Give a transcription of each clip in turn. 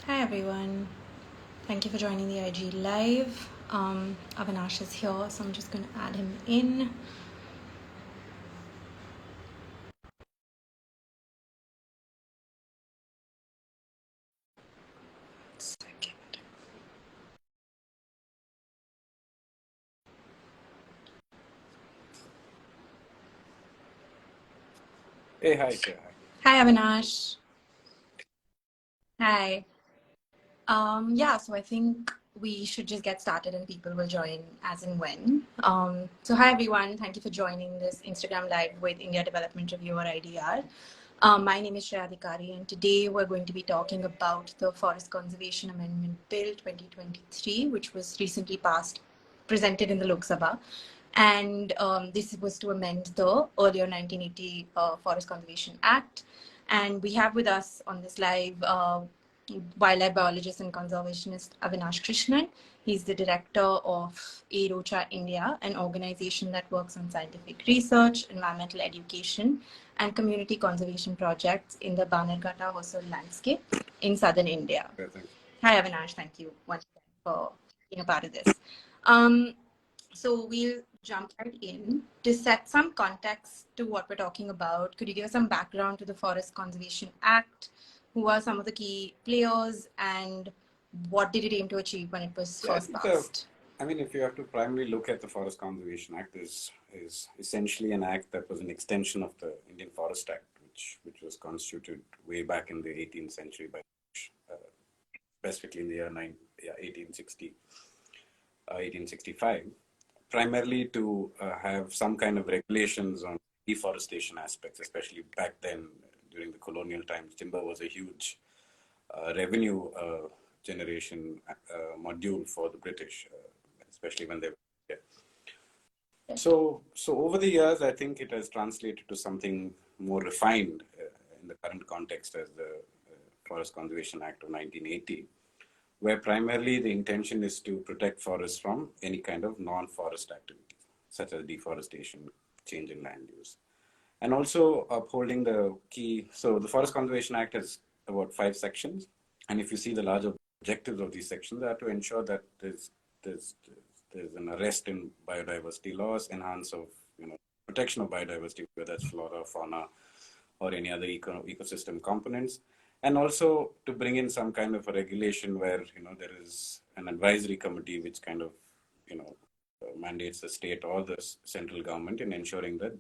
Hi everyone. Thank you for joining the IG live. Avinash is here, so I'm just going to add him in. Second. Hey, hi, Shreya. Hi Avinash. Hi. So I think we should just get started and people will join as and when. So hi everyone. Thank you for joining this Instagram live with India Development Review or IDR. My name is Shreya Adhikari, and today we're going to be talking about the Forest Conservation Amendment Bill 2023, which was recently passed, presented in the Lok Sabha. And this was to amend the earlier 1980 Forest Conservation Act. And we have with us on this live wildlife biologist and conservationist Avinash Krishnan. He's the director of AROCHA India, an organization that works on scientific research, environmental education, and community conservation projects in the Bannerghatta Hosur landscape in southern India. Hi, Avinash. Thank you once again for being a part of this. So we'll jump right in. To set some context to what we're talking about, could you give us some background to the Forest Conservation Act? Who are some of the key players and what did it aim to achieve when it was first passed? If you have to primarily look at the Forest Conservation Act, is essentially an act that was an extension of the Indian Forest Act, which was constituted way back in the 18th century by specifically in the year 1865, primarily to have some kind of regulations on deforestation aspects, especially back then during the colonial times. Timber was a huge revenue generation module for the British, especially when they were here. So over the years, I think it has translated to something more refined in the current context as the Forest Conservation Act of 1980, where primarily the intention is to protect forests from any kind of non-forest activities, such as deforestation, change in land use, and also upholding the key. So the Forest Conservation Act has about 5 sections, and if you see the larger objectives of these sections, they are to ensure that there's an arrest in biodiversity loss, enhance of protection of biodiversity, whether that's flora, fauna, or any other ecosystem components, and also to bring in some kind of a regulation where there is an advisory committee which kind of mandates the state or the central government in ensuring that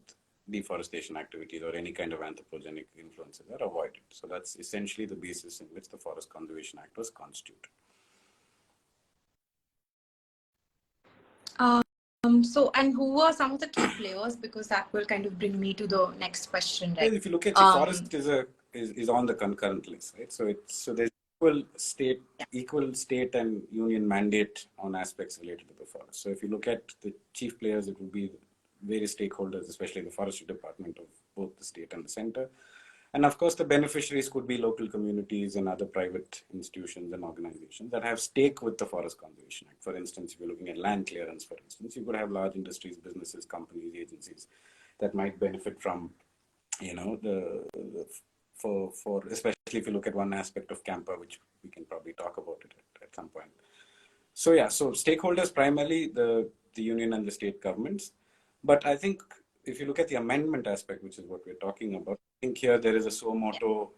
deforestation activities or any kind of anthropogenic influences are avoided. So that's essentially the basis in which the Forest Conservation Act was constituted. And who were some of the key players? Because that will kind of bring me to the next question, right? Well, if you look at the forest is on the concurrent list, right? So there's equal state and union mandate on aspects related to the forest. So if you look at the chief players, it will be various stakeholders, especially the forestry department of both the state and the center. And of course, the beneficiaries could be local communities and other private institutions and organizations that have stake with the Forest Conservation Act. For instance, if you're looking at land clearance, for instance, you could have large industries, businesses, companies, agencies that might benefit from, for especially if you look at one aspect of Camper, which we can probably talk about it at some point. So stakeholders primarily the union and the state governments. But I think if you look at the amendment aspect, which is what we're talking about, I think here there is a suo moto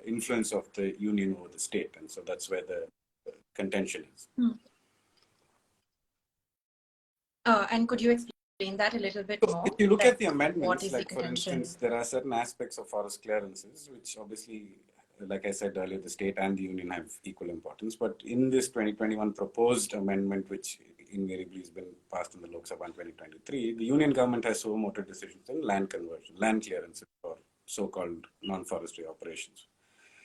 influence of the union over the state, and so that's where the contention is. And could you explain that a little bit more? If you look at the amendments, like for instance, there are certain aspects of forest clearances, which obviously, like I said earlier, the state and the union have equal importance. But in this 2021 proposed amendment, which invariably has been passed in the Lok Sabha in 2023, the union government has suo moto decisions in land conversion, land clearances, or so-called non-forestry operations.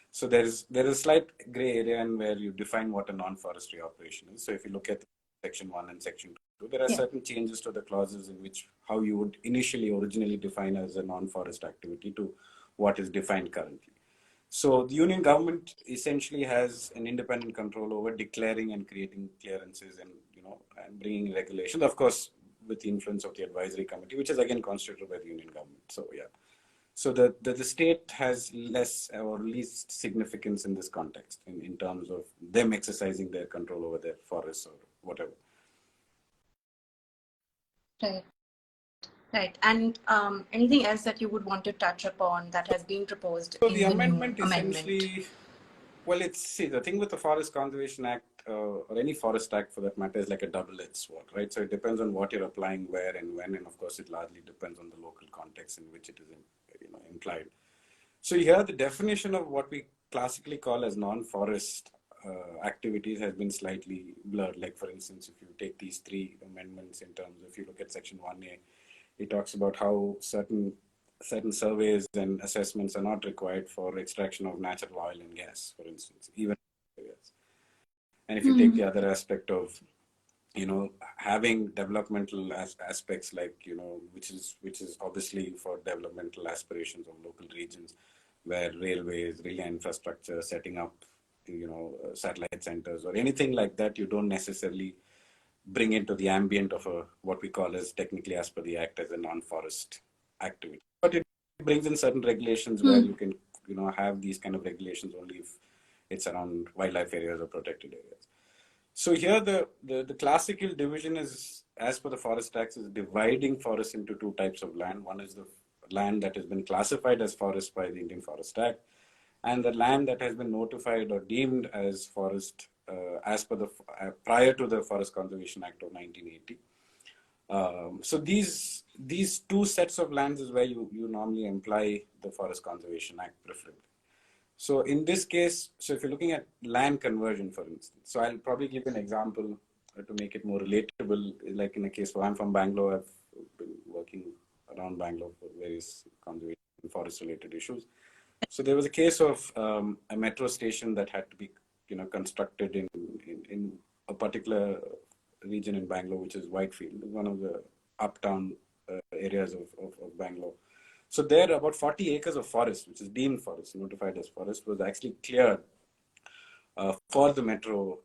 So there is a slight gray area in where you define what a non-forestry operation is. So if you look at Section 1 and Section 2, there are certain changes to the clauses in which how you would originally define as a non-forest activity to what is defined currently. So the union government essentially has an independent control over declaring and creating clearances and and bringing regulations, of course, with the influence of the advisory committee, which is again constituted by the union government. So the state has less or least significance in this context in terms of them exercising their control over their forests or whatever. Right. Right. And anything else that you would want to touch upon that has been proposed So the in the new amendment amendment? essentially, well, it's see the thing with the Forest Conservation Act or any forest act for that matter is like a double-edged sword, right? So it depends on what you're applying where and when, and of course it largely depends on the local context in which it is implied. So here the definition of what we classically call as non-forest activities has been slightly blurred. Like for instance, if you take these three amendments in terms, if you look at section 1A, it talks about how certain surveys and assessments are not required for extraction of natural oil and gas, for instance, even areas. And if you take the other aspect of having developmental aspects like which is obviously for developmental aspirations of local regions where railways, relay infrastructure, setting up satellite centers or anything like that, you don't necessarily bring into the ambient of a what we call as technically as per the act as a non-forest activity, but it brings in certain regulations where you can have these kind of regulations only if it's around wildlife areas or protected areas. So here the classical division is, as per the Forest Act, is dividing forests into two types of land. One is the land that has been classified as forest by the Indian Forest Act, and the land that has been notified or deemed as forest as per the prior to the Forest Conservation Act of 1980. So these two sets of lands is where you normally imply the Forest Conservation Act preferably. So in this case, so if you're looking at land conversion, for instance, so I'll probably give an example to make it more relatable. Like in a case where I'm from Bangalore, I've been working around Bangalore for various conservation and forest related issues. So there was a case of a metro station that had to be, constructed in a particular region in Bangalore, which is Whitefield, one of the uptown areas of Bangalore. So there, about 40 acres of forest, which is deemed forest, notified as forest, was actually cleared for the metro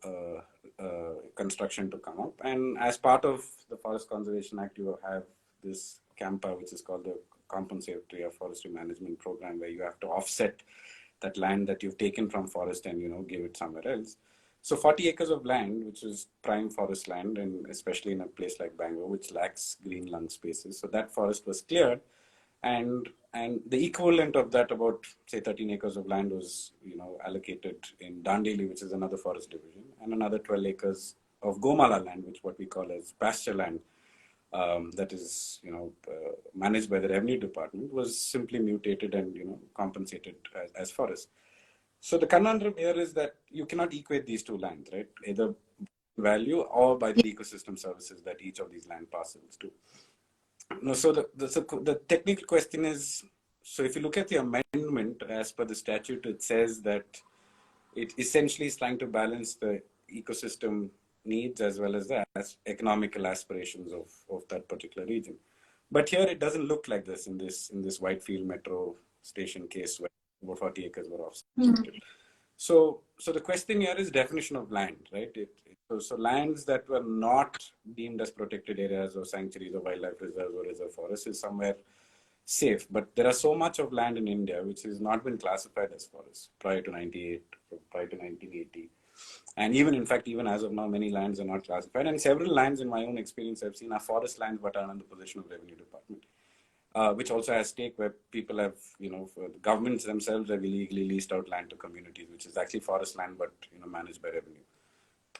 construction to come up. And as part of the Forest Conservation Act, you have this CAMPA, which is called the Compensatory or Forestry Management Program, where you have to offset that land that you've taken from forest and give it somewhere else. So 40 acres of land, which is prime forest land, and especially in a place like Bangalore, which lacks green lung spaces. So that forest was cleared, and the equivalent of that, about say 13 acres of land, was allocated in Dandeli, which is another forest division, and another 12 acres of Gomala land, which what we call as pasture land, that is managed by the revenue department, was simply mutated and compensated as forest. So the conundrum here is that you cannot equate these two lands, right? Either value or by the ecosystem services that each of these land parcels do. No, so the technical question is, so if you look at the amendment as per the statute, it says that it essentially is trying to balance the ecosystem needs as well as the economical aspirations of that particular region. But here it doesn't look like this in this Whitefield metro station case where about 40 acres were offset. So the question here is definition of land, right? So lands that were not deemed as protected areas or sanctuaries or wildlife reserves or reserve forests is somewhere safe. But there are so much of land in India which has not been classified as forest prior to 98, prior to 1980. And even, in fact, even as of now, many lands are not classified. And several lands, in my own experience, I've seen are forest lands but are under the possession of revenue department. Which also has stake where people have, governments themselves have illegally leased out land to communities, which is actually forest land, but managed by revenue.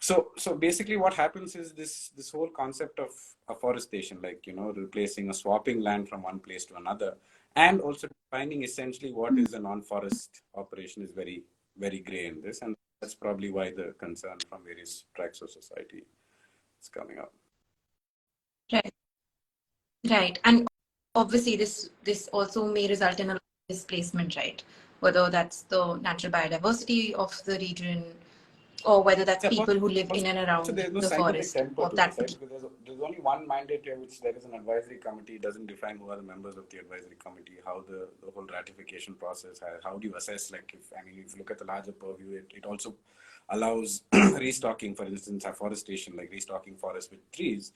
So basically, what happens is this whole concept of afforestation, like replacing or swapping land from one place to another, and also defining essentially what is a non-forest operation is very very gray in this, and that's probably why the concern from various tracts of society is coming up. Right. Right. And obviously this also may result in a lot of displacement, right? Whether that's the natural biodiversity of the region or whether that's Yeah, people who live also, in and so around there's no the scientific forest temper of to that this, right? particular. Because there's only one mandate here, which there is an advisory committee. It doesn't define who are the members of the advisory committee, how the whole ratification process, how do you assess, like, if you look at the larger purview, it also allows restocking, for instance, afforestation, like restocking forests with trees.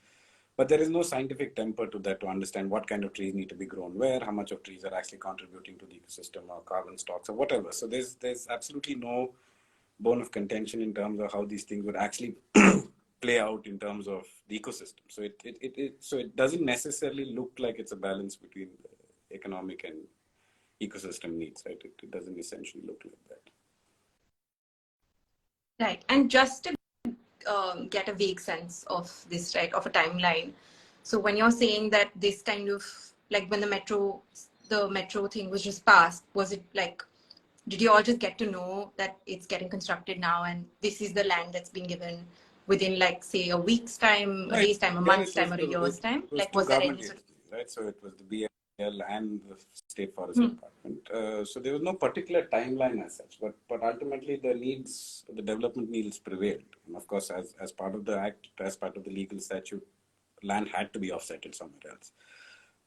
But there is no scientific temper to that to understand what kind of trees need to be grown where, how much of trees are actually contributing to the ecosystem or carbon stocks or whatever. So there's absolutely no bone of contention in terms of how these things would actually play out in terms of the ecosystem. So so it doesn't necessarily look like it's a balance between economic and ecosystem needs, right? It doesn't essentially look like that. Right. And just to get a vague sense of this, right, of a timeline. So when you're saying that this kind of, like when the metro thing was just passed, was it like, did you all just get to know that it's getting constructed now and this is the land that's been given within, like, say, a week's time, a No, day's time, a again, month's time, or a year's time? it was Like, two was there government any sort of... agencies, right? So it was the BL and the State Forest Department. So there was no particular timeline as such, but ultimately the development needs prevailed. And of course, as part of the act, as part of the legal statute, land had to be offsetted somewhere else.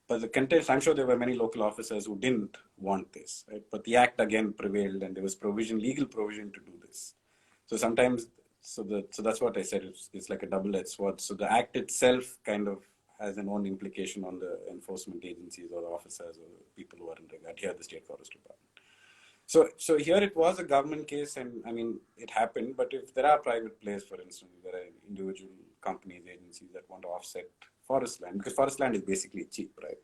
But the context, I'm sure there were many local officers who didn't want this, right? But the act again prevailed, and there was legal provision to do this. So sometimes, so that's what I said. It's like a double-edged sword. So the act itself kind of has an own implication on the enforcement agencies or the officers or the people who are in regard. Here, the State Forest Department. So here it was a government case, and I mean it happened. But if there are private players, for instance, there are individual companies, agencies that want to offset forest land, because forest land is basically cheap, right?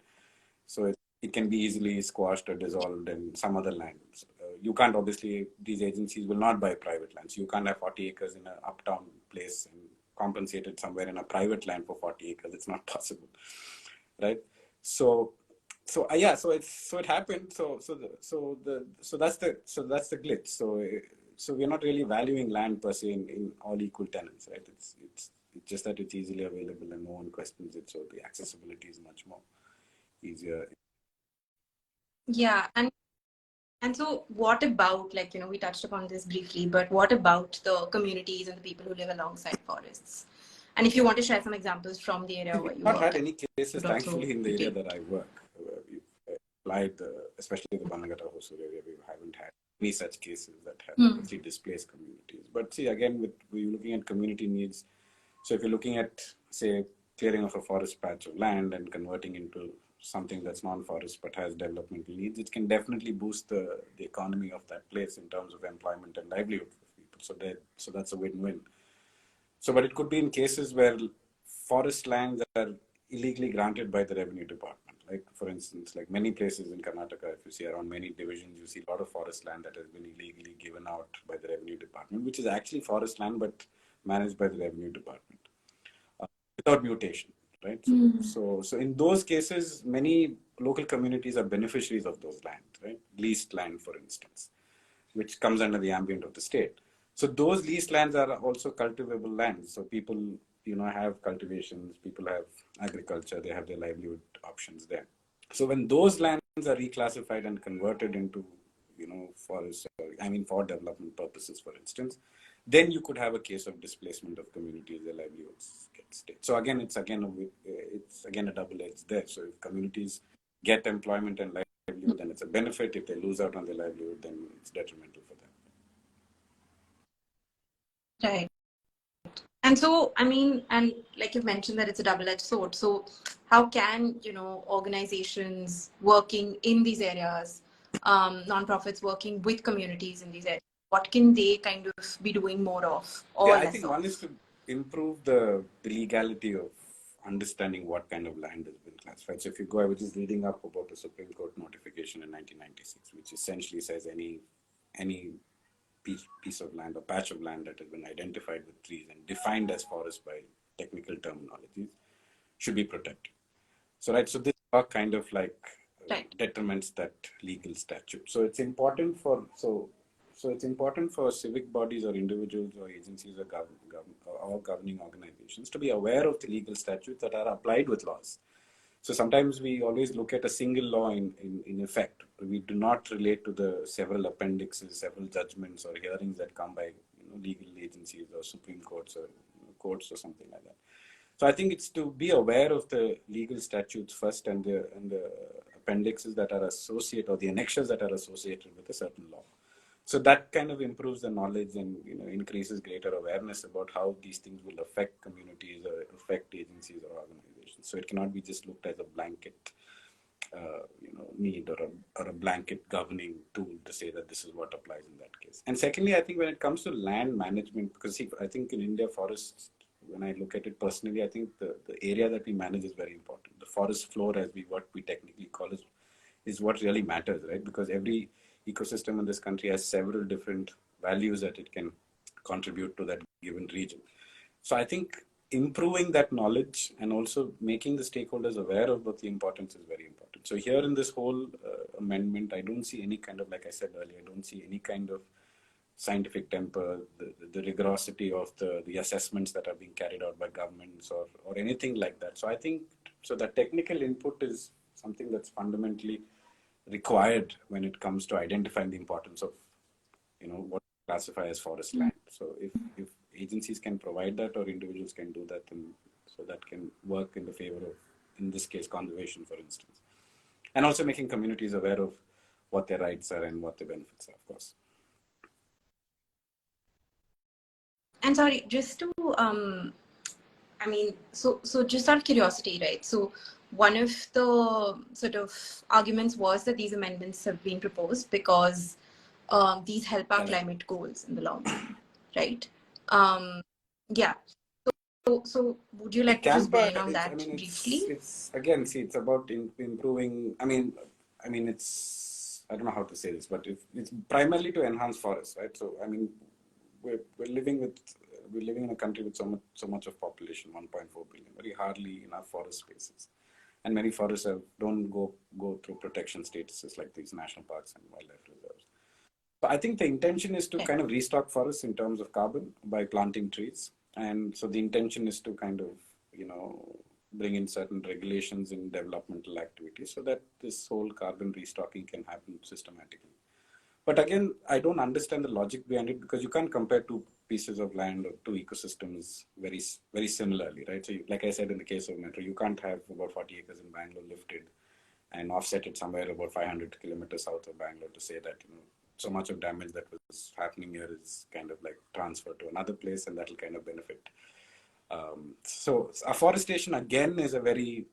So it can be easily squashed or dissolved in some other lands. You can't, obviously, these agencies will not buy private lands. You can't have 40 acres in an uptown place and compensate it somewhere in a private land for 40 acres. It's not possible, right? So yeah, so it happened. So that's the glitch. So we're not really valuing land per se in all equal tenants, right? It's just that it's easily available and no one questions it. So the accessibility is much more easier. Yeah. And so what about, like, we touched upon this briefly, but what about the communities and the people who live alongside forests? And if you want to share some examples from the area We've where you not work, had that any cases, would also thankfully, in the be area great. that I work. We've applied, especially the Banagata Hosur area, we haven't had any such cases that have obviously displaced communities. But see, again, we're looking at community needs. So if you're looking at, say, clearing of a forest patch of land and converting into something that's non-forest but has developmental needs, it can definitely boost the economy of that place in terms of employment and livelihood for people. So that's a win-win. So, but it could be in cases where forest lands are illegally granted by the revenue department. Like, for instance, like many places in Karnataka, if you see around many divisions, you see a lot of forest land that has been illegally given out by the revenue department, which is actually forest land but managed by the revenue department without mutation, right? So in those cases, many local communities are beneficiaries of those lands, right? Leased land, for instance, which comes under the ambient of the state. So those leased lands are also cultivable lands. So people, have cultivations, people have agriculture, they have their livelihood options there. So when those lands are reclassified and converted into, forests, for development purposes, for instance, then you could have a case of displacement of communities, their livelihoods get stayed. So again, it's again a double edge there. So if communities get employment and livelihood, then it's a benefit. If they lose out on their livelihood, then it's detrimental for them. Right. And so, and like you've mentioned that it's a double-edged sword. So how can, organizations working in these areas, nonprofits working with communities in these areas, what can they kind of be doing more of Yeah, or I less think one is of? to improve the legality of understanding what kind of land has been classified. So if you go, I was just reading up about the Supreme Court notification in 1996, which essentially says any piece of land or patch of land that has been identified with trees and defined as forest by technical terminologies should be protected. So right, so this are kind of like Right. detriments that legal statute. So it's important for civic bodies or individuals or agencies or governing organizations to be aware of the legal statutes that are applied with laws. So sometimes we always look at a single law in effect. We do not relate to the several appendixes, several judgments or hearings that come by legal agencies or Supreme Courts or courts or something like that. So I think it's to be aware of the legal statutes first and the appendixes that are associated or the annexures that are associated with a certain law. So that kind of improves the knowledge and increases greater awareness about how these things will affect communities or affect agencies or organizations. So it cannot be just looked as a blanket need or a blanket governing tool to say that this is what applies in that case. And secondly, I think when it comes to land management, because see, I think in India, forests, when I look at it personally, I think the area that we manage is very important. The forest floor, as what we technically call is what really matters, right? Because every ecosystem in this country has several different values that it can contribute to that given region. So I think improving that knowledge and also making the stakeholders aware of what the importance is very important. So here in this whole amendment, I don't see any kind of, like I said earlier, I don't see any kind of scientific temper, the rigorosity of the assessments that are being carried out by governments or anything like that. So I think, so that technical input is something that's fundamentally required when it comes to identifying the importance of, what we classify as forest land. So if agencies can provide that or individuals can do that, then so that can work in the favor of, in this case, conservation, for instance. And also making communities aware of what their rights are and what the benefits are, of course. And sorry, just to I mean, so just out of curiosity, right? So one of the sort of arguments was that these amendments have been proposed because these help our climate goals in the long run, right? Yeah. So would you like to just build on that briefly? It's again, see, it's about improving. I mean, it's, I don't know how to say this, but it's primarily to enhance forests, right? So I mean, we're living in a country with so much of population, 1.4 billion, very hardly enough forest spaces, and many forests don't go through protection statuses like these national parks and wildlife reserves. So I think the intention is to kind of restock forests in terms of carbon by planting trees. And so the intention is to kind of, bring in certain regulations in developmental activities so that this whole carbon restocking can happen systematically. But again, I don't understand the logic behind it, because you can't compare two pieces of land or two ecosystems very, very similarly, right? So like I said, in the case of metro, you can't have about 40 acres in Bangalore lifted and offset it somewhere about 500 kilometers south of Bangalore to say that, so much of damage that was happening here is kind of like transferred to another place, and that'll kind of benefit. So afforestation again is a very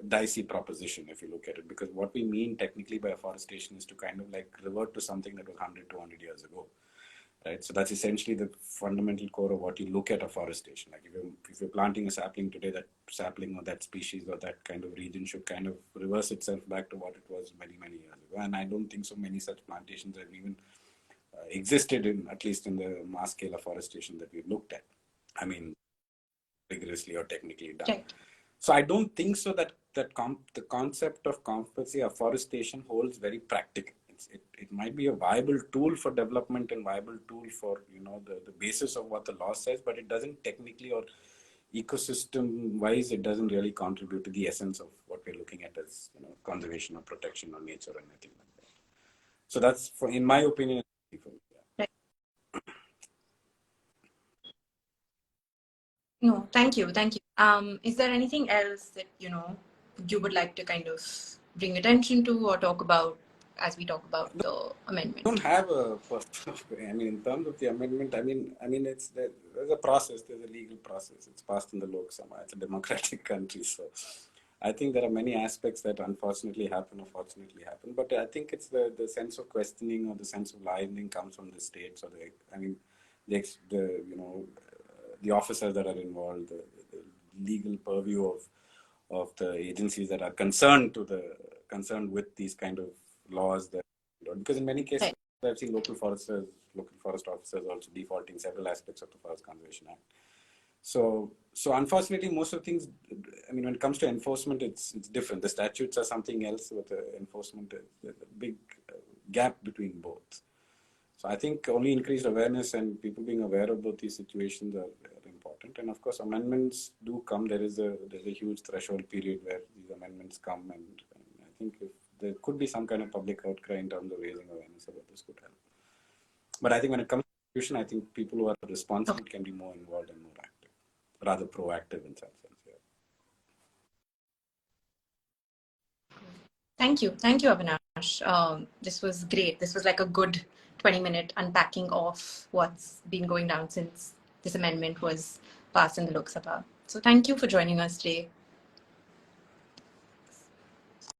dicey proposition if you look at it, because what we mean technically by afforestation is to kind of like revert to something that was 100, 200 years ago. Right, so that's essentially the fundamental core of what you look at afforestation. Like if you're planting a sapling today, that sapling or that species or that kind of region should kind of reverse itself back to what it was many, many years ago. And I don't think so many such plantations have even existed in, at least in the mass scale afforestation that we've looked at. I mean, rigorously or technically done. Right. So I don't think so that the concept of compulsory afforestation holds very practical. It might be a viable tool for development and viable tool for, the basis of what the law says, but it doesn't technically or ecosystem wise, it doesn't really contribute to the essence of what we're looking at as, conservation or protection or nature or anything like that. So that's, in my opinion, right. No, thank you. Is there anything else that you would like to kind of bring attention to or talk about as we talk about the amendment? I don't have a I mean, in terms of the amendment, I mean, there's a process, there's a legal process. It's passed in the Lok Sabha. It's a democratic country, so I think there are many aspects that unfortunately happen or fortunately happen. But I think it's the sense of questioning or the sense of livening comes from the states or the officers that are involved, the legal purview of the agencies that are concerned with these kind of laws that, because in many cases I've seen local forest officers also defaulting several aspects of the Forest Conservation Act. So unfortunately, most of the things, I mean, when it comes to enforcement, it's different. The statutes are something else, with the enforcement, there's a big gap between both. So I think only increased awareness and people being aware of both these situations are important. And of course, amendments do come. There's a huge threshold period where these amendments come, and I think if there could be some kind of public outcry in terms of raising awareness about this could help. But I think when it comes to execution, I think people who are responsible can be more involved and more active, rather proactive in some sense. Yeah. Thank you, Avinash. This was great. This was like a good 20-minute unpacking of what's been going down since this amendment was passed in the Lok Sabha. So thank you for joining us today.